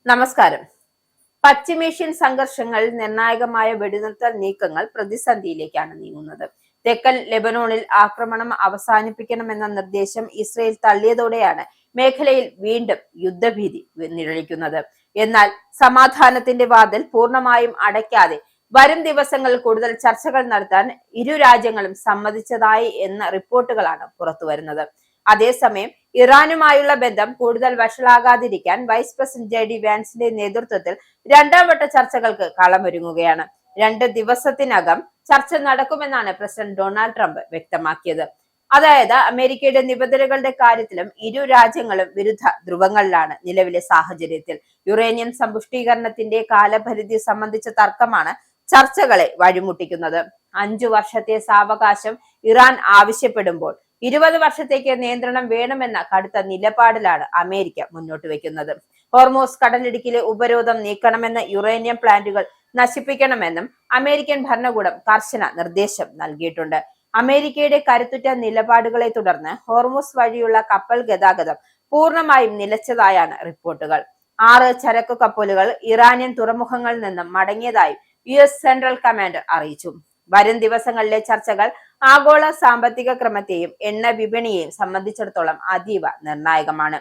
നമസ്കാരം. പശ്ചിമേഷ്യൻ സംഘർഷങ്ങൾ നിർണായകമായ വെടിനിർത്തൽ നീക്കങ്ങൾ പ്രതിസന്ധിയിലേക്കാണ് നീങ്ങുന്നത്. തെക്കൻ ലെബനോണിൽ ആക്രമണം അവസാനിപ്പിക്കണമെന്ന നിർദ്ദേശം ഇസ്രയേൽ തള്ളിയതോടെയാണ് മേഖലയിൽ വീണ്ടും യുദ്ധഭീതി നിഴലിക്കുന്നത്. എന്നാൽ സമാധാനത്തിന്റെ വാതിൽ പൂർണ്ണമായും അടയ്ക്കാതെ വരും ദിവസങ്ങളിൽ കൂടുതൽ ചർച്ചകൾ നടത്താൻ ഇരു രാജ്യങ്ങളും സമ്മതിച്ചതായി എന്ന റിപ്പോർട്ടുകളാണ് പുറത്തുവരുന്നത്. അതേസമയം ഇറാനുമായുള്ള ബന്ധം കൂടുതൽ വഷളാകാതിരിക്കാൻ വൈസ് പ്രസിഡന്റ് JD വാൻസിന്റെ നേതൃത്വത്തിൽ രണ്ടാം വട്ട ചർച്ചകൾക്ക് കളമൊരുങ്ങുകയാണ്. 2 ദിവസത്തിനകം ചർച്ച നടക്കുമെന്നാണ് പ്രസിഡന്റ് ഡൊണാൾഡ് ട്രംപ് വ്യക്തമാക്കിയത്. അതായത് അമേരിക്കയുടെ നിബന്ധനകളുടെ കാര്യത്തിലും ഇരു രാജ്യങ്ങളും വിരുദ്ധ ധ്രുവങ്ങളിലാണ്. നിലവിലെ സാഹചര്യത്തിൽ യുറേനിയം സമ്പുഷ്ടീകരണത്തിന്റെ കാലപരിധി സംബന്ധിച്ച തർക്കമാണ് ചർച്ചകളെ വഴിമുട്ടിക്കുന്നത്. 5 വർഷത്തെ സാവകാശം ഇറാൻ ആവശ്യപ്പെടുമ്പോൾ 20 വർഷത്തേക്ക് നിയന്ത്രണം വേണമെന്ന കടുത്ത നിലപാടിലാണ് അമേരിക്ക മുന്നോട്ട് വെക്കുന്നത്. ഹോർമോസ് കടലിടുക്കിലെ ഉപരോധം നീക്കണമെന്ന്, യുറേനിയം പ്ലാന്റുകൾ നശിപ്പിക്കണമെന്നും അമേരിക്കൻ ഭരണകൂടം കർശന നിർദ്ദേശം നൽകിയിട്ടുണ്ട്. അമേരിക്കയുടെ കരുത്തുറ്റ നിലപാടുകളെ തുടർന്ന് ഹോർമോസ് വഴിയുള്ള കപ്പൽ ഗതാഗതം പൂർണ്ണമായും നിലച്ചതായാണ് റിപ്പോർട്ടുകൾ. 6 ചരക്കു കപ്പലുകൾ ഇറാനിയൻ തുറമുഖങ്ങളിൽ നിന്നും മടങ്ങിയതായി US സെൻട്രൽ കമാൻഡർ അറിയിച്ചു. വരും ദിവസങ്ങളിലെ ചർച്ചകൾ ആഗോള സാമ്പത്തിക ക്രമത്തെയും എണ്ണ വിപണിയെയും സംബന്ധിച്ചിടത്തോളം അതീവ നിർണായകമാണ്.